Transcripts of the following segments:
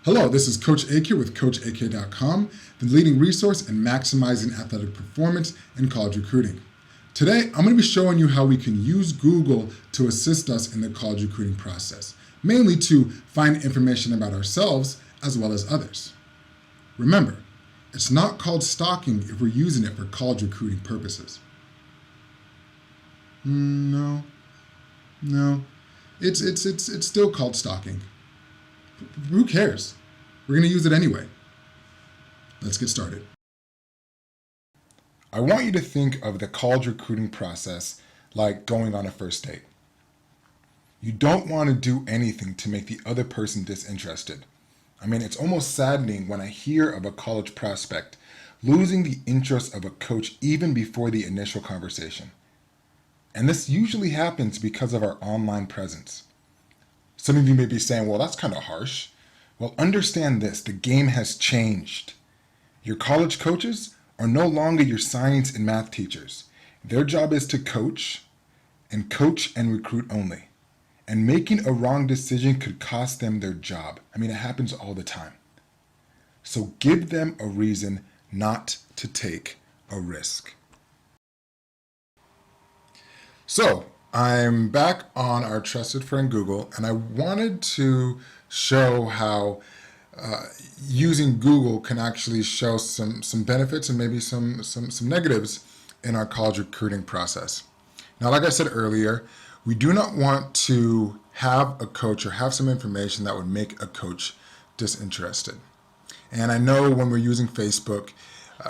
Hello, this is Coach AK with CoachAK.com, the leading resource in maximizing athletic performance in college recruiting. Today, I'm going to be showing you how we can use Google to assist us in the college recruiting process, mainly to find information about ourselves as well as others. Remember, it's not called stalking if we're using it for college recruiting purposes. No, it's still called stalking. Who cares? We're going to use it anyway. Let's get started. I want you to think of the college recruiting process like going on a first date. You don't want to do anything to make the other person disinterested. I mean, it's almost saddening when I hear of a college prospect losing the interest of a coach even before the initial conversation. And this usually happens because of our online presence. Some of you may be saying, well, that's kind of harsh. Well, understand this, the game has changed. Your college coaches are no longer your science and math teachers. Their job is to coach and recruit only. And making a wrong decision could cost them their job. I mean, it happens all the time. So give them a reason not to take a risk. So I'm back on our trusted friend Google, and I wanted to show how using Google can actually show some benefits and maybe some negatives in our college recruiting process. Now, like I said earlier, we do not want to have a coach or have some information that would make a coach disinterested. And I know when we're using Facebook,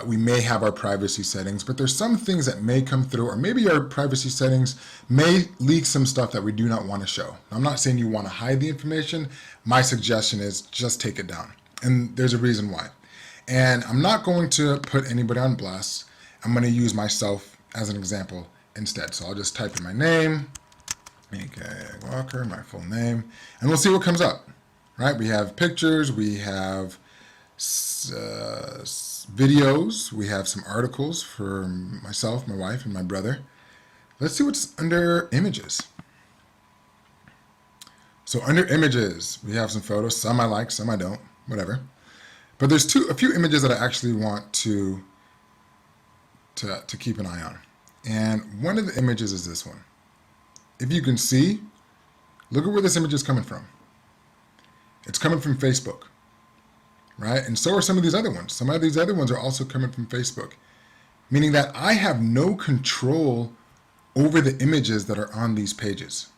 we may have our privacy settings, but there's some things that may come through, or maybe our privacy settings may leak some stuff that we do not want to show. I'm not saying you want to hide the information. My suggestion is just take it down. And there's a reason why. And I'm not going to put anybody on blast. I'm going to use myself as an example instead. So I'll just type in my name, AK Walker, my full name, and we'll see what comes up. Right? We have pictures, we have videos, we have some articles for myself, my wife, and my brother. Let's see what's under images. So under images, we have some photos. Some I like, some I don't, whatever. But there's a few images that I actually want to keep an eye on. And one of the images is this one. If you can see, look at where this image is coming from. It's coming from Facebook. Right? And so are some of these other ones. Some of these other ones are also coming from Facebook, meaning that I have no control over the images that are on these pages.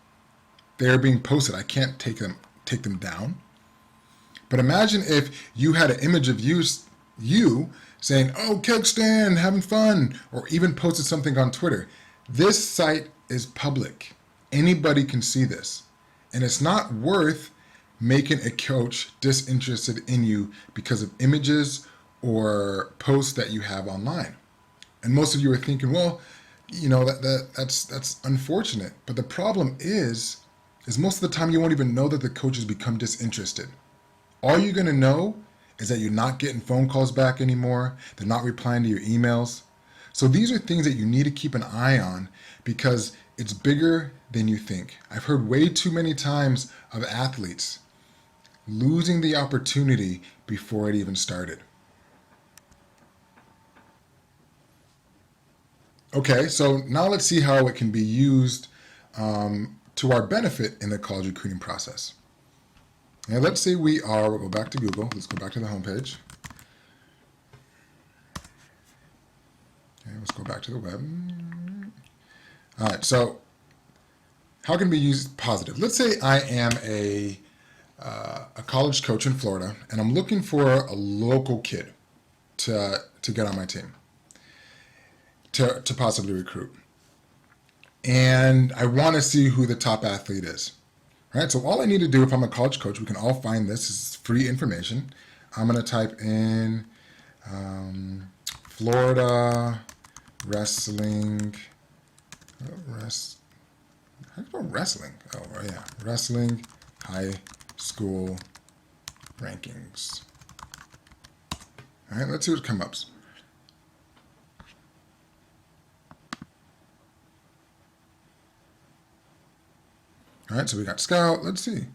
They're being posted. I can't take them down. But imagine if you had an image of you saying, "Oh, keg stand, having fun," or even posted something on Twitter. This site is public. Anybody can see this. And it's not worth making a coach disinterested in you because of images or posts that you have online. And most of you are thinking, well, you know, that's unfortunate. But the problem is most of the time you won't even know that the coach has become disinterested. All you're going to know is that you're not getting phone calls back anymore. They're not replying to your emails. So these are things that you need to keep an eye on because it's bigger than you think. I've heard way too many times of athletes losing the opportunity before it even started. Okay, so now let's see how it can be used to our benefit in the college recruiting process. And let's say we'll go back to Google. Let's go back to the homepage. Okay, let's go back to the web. All right, so how can we use positive? Let's say I am a college coach in Florida, and I'm looking for a local kid to get on my team, to possibly recruit. And I want to see who the top athlete is. Right? So all I need to do if I'm a college coach, we can all find this. This is free information. I'm going to type in Florida wrestling. How do you spell wrestling? Oh, yeah. Wrestling high school rankings. All right, let's see what comes up. All right, so we got Scout. Let's see.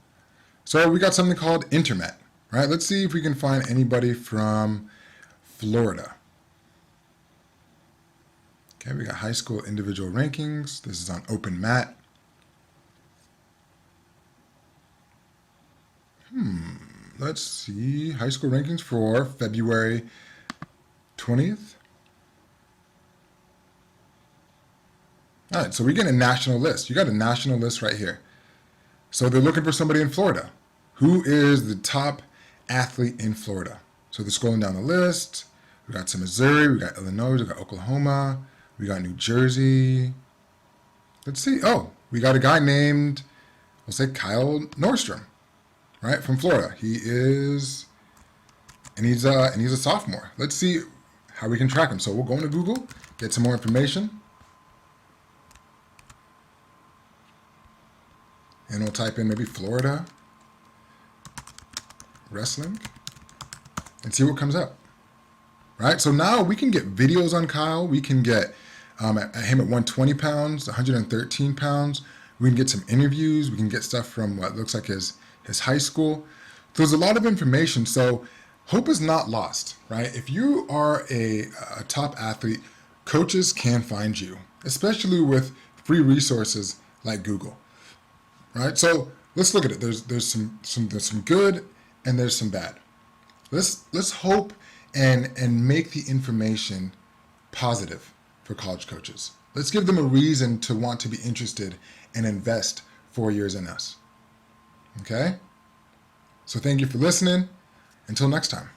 So we got something called Intermet. right? Let's see if we can find anybody from Florida. Okay, we got high school individual rankings. This is on OpenMat. Let's see, high school rankings for February 20th. All right, so we get a national list. You got a national list right here. So they're looking for somebody in Florida. Who is the top athlete in Florida? So they're scrolling down the list. We got some Missouri, we got Illinois, we got Oklahoma, we got New Jersey. Let's see. Oh, we got a guy named, we'll say Kyle Nordstrom, right, from Florida. He's a sophomore. Let's see how we can track him. So we'll go into Google, get some more information. And we'll type in maybe Florida wrestling and see what comes up. Right? So now we can get videos on Kyle. We can get him at 120 pounds, 113 pounds. We can get some interviews. We can get stuff from what looks like his high school. So there's a lot of information. So hope is not lost, right? If you are a top athlete, coaches can find you, especially with free resources like Google. Right, so let's look at it. There's some good and there's some bad. Let's hope and make the information positive for college coaches. Let's give them a reason to want to be interested and invest 4 years in us. Okay? So thank you for listening. Until next time.